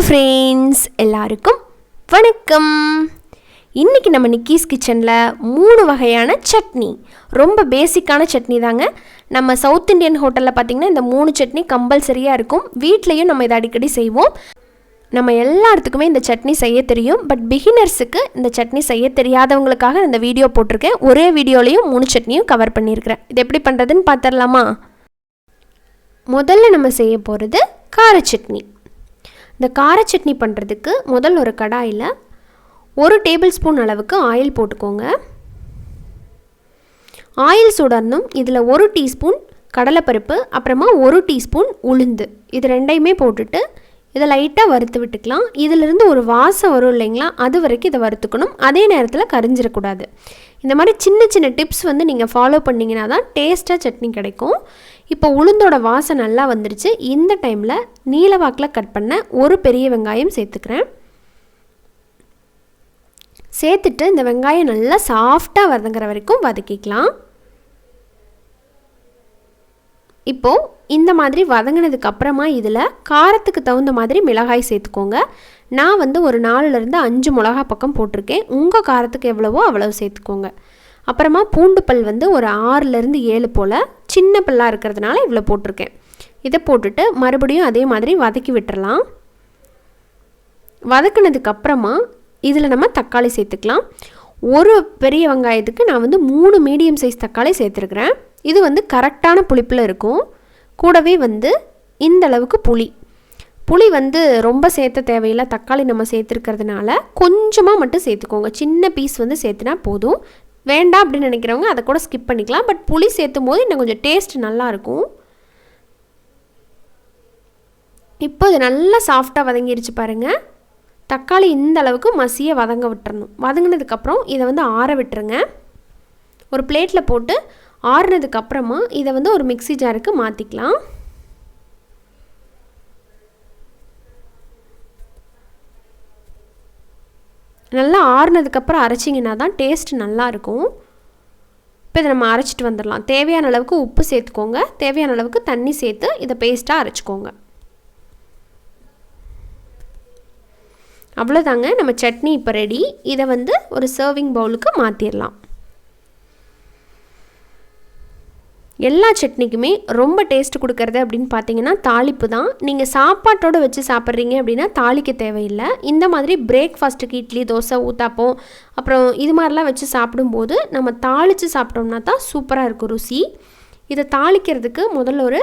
Friends, எல்லாருக்கும் வணக்கம். இன்றைக்கி நம்ம நிக்கீஸ் கிச்சனில் 3 வகையான சட்னி, ரொம்ப பேசிக்கான சட்னி தாங்க. நம்ம சவுத் இண்டியன் ஹோட்டலில் பார்த்திங்கன்னா இந்த 3 சட்னி கம்பல்சரியாக இருக்கும். வீட்லேயும் நம்ம இதை அடிக்கடி செய்வோம். நம்ம எல்லாத்துக்குமே இந்த சட்னி செய்ய தெரியும். பட் பிகினர்ஸுக்கு இந்த சட்னி செய்ய தெரியாதவங்களுக்காக இந்த வீடியோ போட்டிருக்கேன். ஒரே வீடியோலையும் 3 சட்னியும் கவர் பண்ணியிருக்கிறேன். இது எப்படி பண்ணுறதுன்னு பார்த்துடலாமா? முதல்ல நம்ம செய்ய போகிறது கார சட்னி. இந்த கார சட்னி பண்ணுறதுக்கு முதல் ஒரு கடாயில் 1 டேபிள் ஸ்பூன் அளவுக்கு ஆயில் போட்டுக்கோங்க. ஆயில் சூடானதும் இதில் 1 டீஸ்பூன் கடலைப்பருப்பு, அப்புறமா 1 டீஸ்பூன் உளுந்து, இது ரெண்டையுமே போட்டுட்டு இதை லைட்டாக வறுத்து விட்டுக்கலாம். இதிலிருந்து ஒரு வாசம் வரும் இல்லைங்களா, அது வரைக்கும் இதை வறுத்துக்கணும். அதே நேரத்தில் கரிஞ்சிடக்கூடாது. இந்த மாதிரி சின்ன சின்ன டிப்ஸ் நீங்கள் ஃபாலோ பண்ணிங்கன்னா தான் டேஸ்ட்டாக சட்னி கிடைக்கும். இப்போ உளுந்தோட வாசம் நல்லா வந்துருச்சு. இந்த டைமில் நீலவாக்கில் கட் பண்ண ஒரு பெரிய வெங்காயம் சேர்த்துக்கிறேன். சேர்த்துட்டு இந்த வெங்காயம் நல்லா சாஃப்டாக வதங்குற வரைக்கும் வதக்கிக்கலாம். இப்போது இந்த மாதிரி வதங்கினதுக்கு அப்புறமா இதில் காரத்துக்கு தகுந்த மாதிரி மிளகாய் சேர்த்துக்கோங்க. நான் ஒரு 4லேருந்து 5 மிளகா பக்கம் போட்டிருக்கேன். உங்கள் காரத்துக்கு எவ்வளவோ அவ்வளவு சேர்த்துக்கோங்க. அப்புறமா பூண்டு பல் ஒரு 6லேருந்து 7 போல் சின்ன பல்லாக இருக்கிறதுனால இவ்வளோ போட்டிருக்கேன். இதை போட்டுட்டு மறுபடியும் அதே மாதிரி வதக்கி விட்டுறலாம். வதக்கினதுக்கப்புறமா இதில் நம்ம தக்காளி சேர்த்துக்கலாம். ஒரு பெரிய வெங்காயத்துக்கு நான் 3 மீடியம் சைஸ் தக்காளி சேர்த்துருக்குறேன். இது கரெக்டான புளிப்பில் இருக்கும். கூடவே இந்த அளவுக்கு புளி ரொம்ப சேர்த்த தேவையில்லை. தக்காளி நம்ம சேர்த்துருக்கிறதுனால கொஞ்சமாக மட்டும் சேர்த்துக்கோங்க. சின்ன பீஸ் சேர்த்துனா போதும். வேண்டாம் அப்படின்னு நினைக்கிறவங்க அதை கூட ஸ்கிப் பண்ணிக்கலாம். பட் புளி சேர்த்தும் போது இன்னும் கொஞ்சம் டேஸ்ட் நல்லாயிருக்கும். இப்போ இது நல்லா சாஃப்டாக வதங்கிருச்சு பாருங்கள். தக்காளி இந்த அளவுக்கு மசிய வதங்க விட்டுறணும். வதங்கினதுக்கப்புறம் இதை ஆற விட்டுருங்க. ஒரு பிளேட்டில் போட்டு ஆறுனதுக்கப்புறமா இதை ஒரு மிக்ஸி ஜாருக்கு மாற்றிக்கலாம். நல்லா ஆறுனதுக்கப்புறம் அரைச்சிங்கன்னா தான் டேஸ்ட் நல்லாயிருக்கும். இப்போ இதை நம்ம அரைச்சிட்டு வந்துடலாம். தேவையான அளவுக்கு உப்பு சேர்த்துக்கோங்க. தேவையான அளவுக்கு தண்ணி சேர்த்து இதை பேஸ்ட்டாக அரைச்சிக்கோங்க. அவ்வளோதாங்க, நம்ம சட்னி இப்போ ரெடி. இதை ஒரு சர்விங் பவுலுக்கு மாற்றிடலாம். எல்லா சட்னிக்குமே ரொம்ப டேஸ்ட் கொடுக்கறது அப்படின்னு பார்த்தீங்கன்னா தாளிப்பு தான். நீங்கள் சாப்பாட்டோடு வச்சு சாப்பிட்றீங்க அப்படின்னா தாளிக்க தேவையில்லை. இந்த மாதிரி பிரேக்ஃபாஸ்ட்டுக்கு இட்லி, தோசை, ஊத்தாப்பம், அப்புறம் இது மாதிரிலாம் வச்சு சாப்பிடும்போது நம்ம தாளித்து சாப்பிட்டோம்னா தான் சூப்பராக இருக்கும் ருசி. இதை தாளிக்கிறதுக்கு முதல்ல ஒரு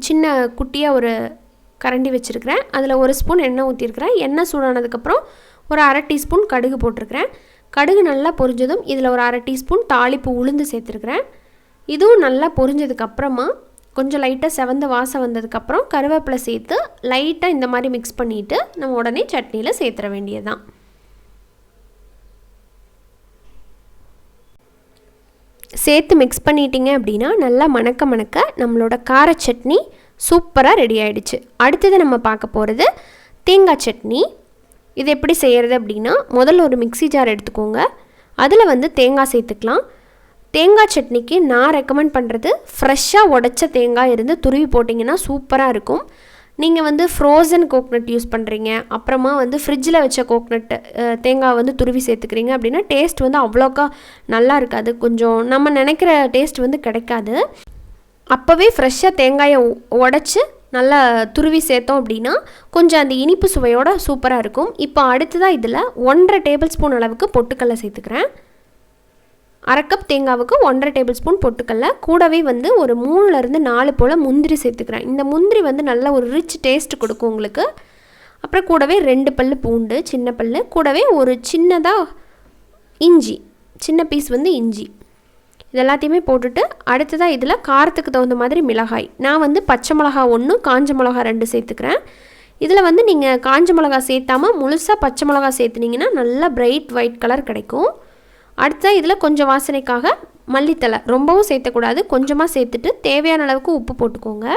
சின்ன குட்டியாக ஒரு கரண்டி வச்சுருக்கிறேன். அதில் 1 ஸ்பூன் எண்ணெய் ஊற்றிருக்கிறேன். எண்ணெய் சூடானதுக்கப்புறம் ஒரு 1/2 டீஸ்பூன் கடுகு போட்டிருக்கிறேன். கடுகு நல்லா பொரிஞ்சதும் இதில் ஒரு 1/2 டீஸ்பூன் தாளிப்பு உளுந்து சேர்த்துருக்கிறேன். இதுவும் நல்லா பொரிஞ்சதுக்கப்புறமா கொஞ்சம் லைட்டாக செவந்த வாசம் வந்ததுக்கப்புறம் கருவேப்பிலை சேர்த்து லைட்டாக இந்த மாதிரி மிக்ஸ் பண்ணிவிட்டு நம்ம உடனே சட்னியில் சேர்த்துற வேண்டியதுதான். சேர்த்து மிக்ஸ் பண்ணிட்டீங்க அப்படின்னா நல்லா மணக்க நம்மளோட கார சட்னி சூப்பராக ரெடி ஆகிடுச்சு. அடுத்தது நம்ம பார்க்க போகிறது தேங்காய் சட்னி. இது எப்படி செய்கிறது அப்படின்னா, முதல்ல ஒரு மிக்ஸி ஜார் எடுத்துக்கோங்க. அதில் தேங்காய் சேர்த்துக்கலாம். தேங்காய் சட்னிக்கு நான் ரெக்கமெண்ட் பண்ணுறது ஃப்ரெஷ்ஷாக உடைச்ச தேங்காய் துருவி போட்டிங்கன்னா சூப்பராக இருக்கும். நீங்கள் ஃப்ரோசன் கோக்னட் யூஸ் பண்ணுறீங்க, அப்புறமா ஃப்ரிட்ஜில் வச்ச கோக்னட் தேங்காய் துருவி சேர்த்துக்கிறீங்க அப்படின்னா டேஸ்ட் அவ்வளோக்கா நல்லா இருக்காது. கொஞ்சம் நம்ம நினைக்கிற டேஸ்ட் கிடைக்காது. அப்போவே ஃப்ரெஷ்ஷாக தேங்காயை உடைச்சி நல்லா துருவி சேர்த்தோம் அப்படின்னா கொஞ்சம் அந்த இனிப்பு சுவையோட சூப்பராக இருக்கும். இப்போ அடுத்ததாக இதில் 1.5 டேபிள் ஸ்பூன் அளவுக்கு பொட்டுக்கடலை சேர்த்துக்கிறேன். 1/2 கப் தேங்காவுக்கு 1.5 டேபிள் ஸ்பூன் பொட்டுக்கடலை. கூடவே ஒரு 3லேருந்து 4 போல் முந்திரி சேர்த்துக்கிறேன். இந்த முந்திரி நல்ல ஒரு ரிச் டேஸ்ட் கொடுக்கும் உங்களுக்கு. அப்புறம் கூடவே 2 பல் பூண்டு, சின்ன பல், கூடவே ஒரு சின்னதாக இஞ்சி, சின்ன பீஸ் இஞ்சி, இது எல்லாத்தையுமே போட்டுட்டு அடுத்ததாக இதில் காரத்துக்கு தகுந்த மாதிரி மிளகாய். நான் பச்சை மிளகா 1, காஞ்ச மிளகா 2 சேர்த்துக்கிறேன். இதில் நீங்கள் காஞ்ச மிளகா சேர்த்தாமல் முழுசாக பச்சை மிளகா சேர்த்துனீங்கன்னா நல்லா பிரைட் ஒயிட் கலர் கிடைக்கும். அடுத்த இதில் கொஞ்சம் வாசனைக்காக மல்லித்தலை, ரொம்பவும் சேர்த்தக்கூடாது, கொஞ்சமாக சேர்த்துட்டு தேவையான அளவுக்கு உப்பு போட்டுக்கோங்க.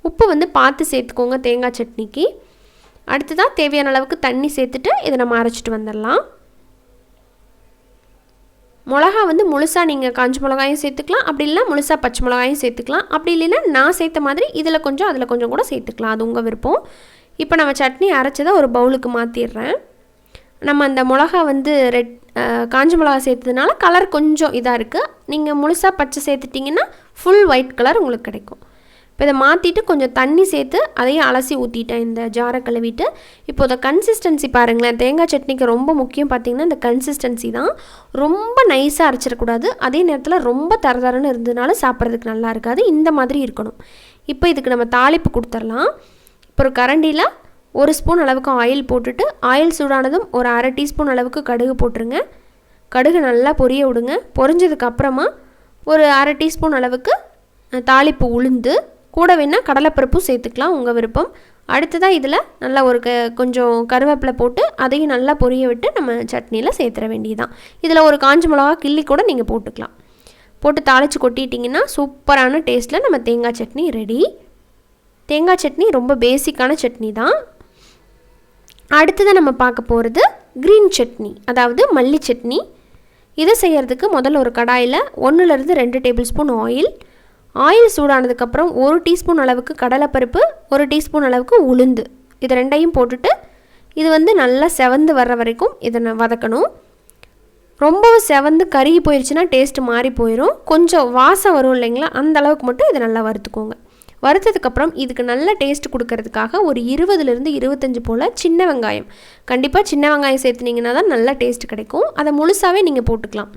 உப்பு பார்த்து சேர்த்துக்கோங்க தேங்காய் சட்னிக்கு. அடுத்ததாக தேவையான அளவுக்கு தண்ணி சேர்த்துட்டு இதை நம்ம அரைச்சிட்டு வந்துடலாம். மிளகா முழுசாக நீங்கள் காஞ்ச மிளகாயும் சேர்த்துக்கலாம், அப்படி இல்லைனா முழுசாக பச்சை மிளகாயும் சேர்த்துக்கலாம். அப்படி இல்லைன்னா நான் சேர்த்த மாதிரி இதில் கொஞ்சம் அதில் கொஞ்சம் கூட சேர்த்துக்கலாம், அது உங்கள் விருப்பம். இப்போ நம்ம சட்னி அரைச்சதை ஒரு பவுலுக்கு மாற்றிடுறேன். நம்ம அந்த மிளகா வந்து காஞ்ச மிளகா சேர்த்ததுனால கலர் கொஞ்சம் இதாக இருக்குது. நீங்கள் முழுசாக பச்சை சேர்த்துட்டிங்கன்னா ஃபுல் ஒயிட் கலர் உங்களுக்கு கிடைக்கும். இப்போ இதை மாற்றிட்டு கொஞ்சம் தண்ணி சேர்த்து அதையும் அலசி ஊற்றிட்டேன் இந்த ஜாரை கழுவிட்டு. இப்போ இந்த கன்சிஸ்டன்சி பாருங்களேன், தேங்காய் சட்னிக்கு ரொம்ப முக்கியம் பார்த்திங்கன்னா இந்த கன்சிஸ்டன்சி தான். ரொம்ப நைஸாக அரைச்சிடக்கூடாது, அதே நேரத்தில் ரொம்ப தரதரன்னு இருந்ததுனால சாப்பிட்றதுக்கு நல்லா இருக்காது. இந்த மாதிரி இருக்கணும். இப்போ இதுக்கு நம்ம தாளிப்பு கொடுத்துடலாம். இப்போ ஒரு கரண்டியில் 1 ஸ்பூன் அளவுக்கு ஆயில் போட்டுட்டு, ஆயில் சூடானதும் ஒரு அரை டீஸ்பூன் அளவுக்கு கடுகு போட்டுருங்க. கடுகு நல்லா பொரிய விடுங்க. பொரிஞ்சதுக்கப்புறமா ஒரு அரை டீஸ்பூன் அளவுக்கு தாளிப்பு உளுந்து, கூட வேணால் கடலைப்பருப்பும் சேர்த்துக்கலாம், உங்கள் விருப்பம். அடுத்ததாக இதில் நல்லா ஒரு கொஞ்சம் கருவேப்பிலை போட்டு அதையும் நல்லா பொரிய விட்டு நம்ம சட்னியில் சேர்த்துற வேண்டியதுதான். இதில் ஒரு காஞ்ச மிளகா கிள்ளி கூட நீங்கள் போட்டுக்கலாம். போட்டு தாளித்து கொட்டிட்டிங்கன்னா சூப்பரான டேஸ்ட்டில் நம்ம தேங்காய் சட்னி ரெடி. தேங்காய் சட்னி ரொம்ப பேசிக்கான சட்னி தான். அடுத்ததாக நம்ம பார்க்க போகிறது க்ரீன் சட்னி, அதாவது மல்லி சட்னி. இதை செய்கிறதுக்கு முதல்ல ஒரு கடாயில் 1லேருந்து 2 டேபிள் ஸ்பூன் ஆயில் சூடானதுக்கப்புறம் 1 டீஸ்பூன் அளவுக்கு கடலைப்பருப்பு, 1 டீஸ்பூன் அளவுக்கு உளுந்து, இது ரெண்டையும் போட்டுட்டு இது வந்து நல்லா செவந்து வர்ற வரைக்கும் இதை வதக்கணும். ரொம்பவும் செவந்து கருகி போயிடுச்சுன்னா டேஸ்ட்டு மாறி போயிடும். கொஞ்சம் வாசம் வரும் இல்லைங்களா, அந்த அளவுக்கு மட்டும் இதை நல்லா வறுத்துக்கோங்க. வறுத்ததுக்கப்புறம் இதுக்கு நல்ல டேஸ்ட் கொடுக்கறதுக்காக ஒரு 20லேருந்து 25 போல் சின்ன வெங்காயம், கண்டிப்பாக சின்ன வெங்காயம் சேர்த்துனீங்கன்னா தான் நல்ல டேஸ்ட் கிடைக்கும். அதை முழுசாகவே நீங்கள் போட்டுக்கலாம்.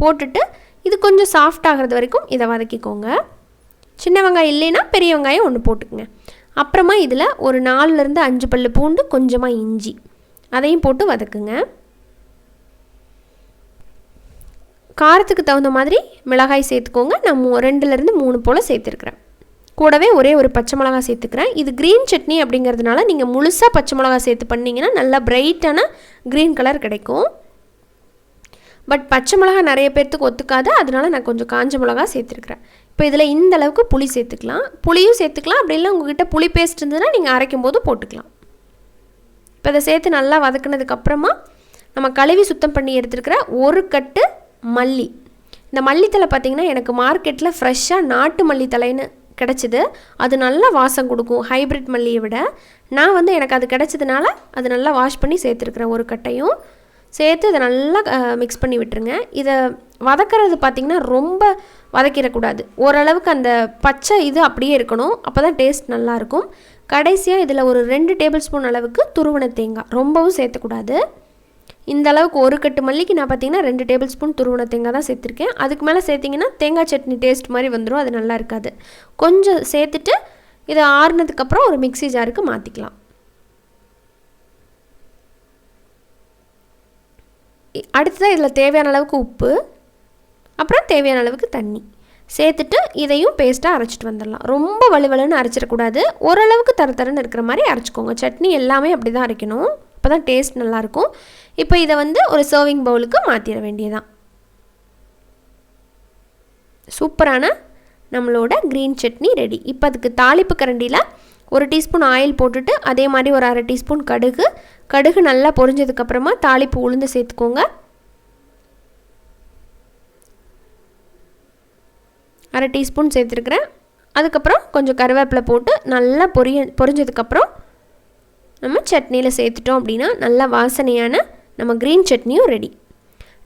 போட்டுட்டு இது கொஞ்சம் சாஃப்ட் ஆகிறது வரைக்கும் இதை வதக்கிக்கோங்க. சின்ன வெங்காயம் இல்லைன்னா பெரிய வெங்காயம் 1 போட்டுக்குங்க. அப்புறமா இதில் ஒரு 4லேருந்து 5 பல்லு பூண்டு, கொஞ்சமாக இஞ்சி, அதையும் போட்டு வதக்குங்க. காரத்துக்கு தகுந்த மாதிரி மிளகாய் சேர்த்துக்கோங்க. நான் 2லேருந்து 3 போல் சேர்த்துருக்குறேன். கூடவே ஒரே ஒரு பச்சை மிளகா சேர்த்துக்கிறேன். இது க்ரீன் சட்னி அப்படிங்கிறதுனால நீங்கள் முழுசாக பச்சை மிளகா சேர்த்து பண்ணிங்கன்னா நல்லா பிரைட்டான க்ரீன் கலர் கிடைக்கும். பட் பச்சை மிளகா நிறைய பேர்த்துக்கு ஒத்துக்காது, அதனால நான் கொஞ்சம் காஞ்ச மிளகா சேர்த்துருக்குறேன். இப்போ இதில் இந்த அளவுக்கு புளி சேர்த்துக்கலாம். புளியும் சேர்த்துக்கலாம், அப்படி இல்லை உங்கள்கிட்ட புளி பேஸ்ட் இருந்ததுன்னா நீங்கள் அரைக்கும் போது போட்டுக்கலாம். இப்போ இதை சேர்த்து நல்லா வதக்குனதுக்கப்புறமா நம்ம கழுவி சுத்தம் பண்ணி எடுத்துருக்கிற 1 கட்டு மல்லி. இந்த மல்லித்தலை பார்த்திங்கன்னா எனக்கு மார்க்கெட்டில் ஃப்ரெஷ்ஷாக நாட்டு மல்லித்தலைன்னு கிடச்சிது. அது நல்லா வாசம் கொடுக்கும் ஹைப்ரிட் மல்லியை விட. நான் வந்து எனக்கு அது கிடச்சதுனால அது நல்லா வாஷ் பண்ணி சேர்த்துருக்குறேன். 1 கட்டையும் சேர்த்து இதை நல்லா மிக்ஸ் பண்ணி விட்டுருங்க. இதை வதக்கிறது பார்த்திங்கன்னா ரொம்ப வதக்கிடக்கூடாது, ஓரளவுக்கு அந்த பச்சை இது அப்படியே இருக்கணும், அப்போ தான் டேஸ்ட் நல்லாயிருக்கும். கடைசியாக இதில் ஒரு 2 டேபிள் ஸ்பூன் அளவுக்கு துருவன தேங்காய், ரொம்பவும் சேர்த்துக்கூடாது. இந்த அளவுக்கு 1 கட்டு மல்லிக்கு நான் பார்த்திங்கன்னா 2 டேபிள் ஸ்பூன் துருவன தேங்காய் தான் சேர்த்துருக்கேன். அதுக்கு மேலே சேர்த்திங்கன்னா தேங்காய் சட்னி டேஸ்ட் மாதிரி வந்துடும், அது நல்லா இருக்காது. கொஞ்சம் சேர்த்துட்டு இதை ஆறுனதுக்கப்புறம் ஒரு மிக்ஸி ஜாருக்கு மாற்றிக்கலாம். அடுத்ததாக இதில் தேவையான அளவுக்கு உப்பு, அப்புறம் தேவையான அளவுக்கு தண்ணி சேர்த்துட்டு இதையும் பேஸ்ட்டாக அரைச்சிட்டு வந்துடலாம். ரொம்ப வலுவலுன்னு அரைச்சிடக்கூடாது, ஓரளவுக்கு தரன்னு இருக்கிற மாதிரி அரைச்சிக்கோங்க. சட்னி எல்லாமே அப்படி தான் அரைக்கணும், அப்போ தான் டேஸ்ட் நல்லாயிருக்கும். இப்போ இதை வந்து ஒரு சர்விங் பவுலுக்கு மாற்றிட வேண்டியதான். சூப்பரான நம்மளோட க்ரீன் சட்னி ரெடி. இப்போ அதுக்கு தாளிப்பு கரண்டியில் 1 டீஸ்பூன் ஆயில் போட்டுட்டு அதே மாதிரி ஒரு அரை டீஸ்பூன் கடுகு நல்லா பொரிஞ்சதுக்கப்புறமா தாளிப்பு உளுந்து சேர்த்துக்கோங்க. அரை டீஸ்பூன் சேர்த்துருக்குறேன். அதுக்கப்புறம் கொஞ்சம் கருவேப்பிலை போட்டு நல்லா பொரிஞ்சதுக்கப்புறம் நம்ம சட்னியில் சேர்த்துட்டோம் அப்படின்னா நல்லா வாசனையான நம்ம க்ரீன் சட்னியும் ரெடி.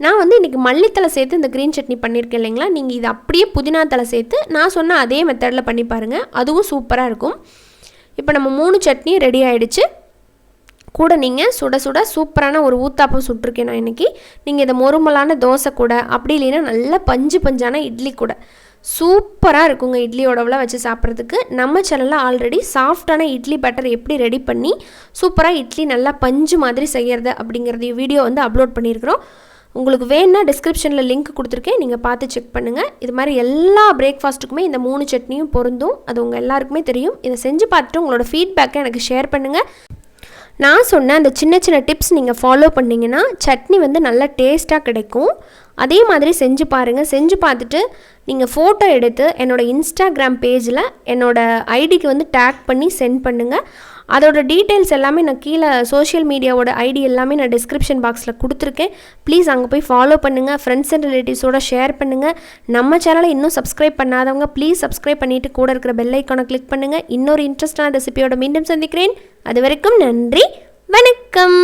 நான் வந்து இன்றைக்கி மல்லித்தலை சேர்த்து இந்த க்ரீன் சட்னி பண்ணியிருக்கேன் இல்லைங்களா, நீங்கள் இது அப்படியே புதினா தலை சேர்த்து நான் சொன்ன அதே மெத்தடில் பண்ணி பாருங்கள், அதுவும் சூப்பராக இருக்கும். இப்போ நம்ம 3 சட்னியும் ரெடி ஆகிடுச்சு. கூட நீங்கள் சுட சுட சூப்பரான ஒரு ஊத்தாப்பம் சுட்டிருக்கேன் நான் இன்றைக்கி. நீங்கள் இதை மொறுமலான தோசை கூட, அப்படி இல்லைன்னா நல்ல பஞ்சான இட்லி கூட சூப்பராக இருக்குங்க. இட்லியோடவில் வச்சு சாப்பிட்றதுக்கு நம்ம சேனலில் ஆல்ரெடி சாஃப்டான இட்லி பேட்டர் எப்படி ரெடி பண்ணி சூப்பராக இட்லி நல்லா பஞ்சு மாதிரி செய்கிறது அப்படிங்கிறது வீடியோ வந்து அப்லோட் பண்ணியிருக்கிறோம். உங்களுக்கு வேணுன்னா டிஸ்கிரிப்ஷனில் லிங்க் கொடுத்துருக்கேன், நீங்கள் பார்த்து செக் பண்ணுங்கள். இது மாதிரி எல்லா பிரேக்ஃபாஸ்ட்டுக்குமே இந்த 3 சட்னியும் பொருந்தும், அது உங்கள் எல்லாருக்குமே தெரியும். இதை செஞ்சு பார்த்துட்டு உங்களோட ஃபீட்பேக்கை எனக்கு ஷேர் பண்ணுங்கள். நான் சொன்ன அந்த சின்ன சின்ன டிப்ஸ் நீங்கள் ஃபாலோ பண்ணிங்கன்னா சட்னி வந்து நல்லா டேஸ்ட்டாக கிடைக்கும். அதே மாதிரி செஞ்சு பாருங்கள். செஞ்சு பார்த்துட்டு நீங்கள் ஃபோட்டோ எடுத்து என்னோடய இன்ஸ்டாகிராம் பேஜில் என்னோடய ஐடிக்கு வந்து டேக் பண்ணி சென்ட் பண்ணுங்கள். அதோட டீட்டெயில்ஸ் எல்லாமே நான் கீழே சோஷியல் மீடியாவோட ஐடி எல்லாமே நான் டிஸ்கிரிப்ஷன் பாக்ஸில் கொடுத்துருக்கேன். ப்ளீஸ் அங்கே போய் ஃபாலோ பண்ணுங்கள், ஃப்ரெண்ட்ஸ் அண்ட் ரிலேட்டிவ்ஸோட ஷேர் பண்ணுங்கள். நம்ம சேனலை இன்னும் சப்ஸ்கிரைப் பண்ணாதவங்க ப்ளீஸ் சப்ஸ்கிரைப் பண்ணிவிட்டு கூட இருக்கிற பெல் ஐக்கானை கிளிக் பண்ணுங்கள். இன்னொரு இன்ட்ரெஸ்டான ரெசிபியோட மீண்டும் சந்திக்கிறேன். அது வரைக்கும் நன்றி, வணக்கம்.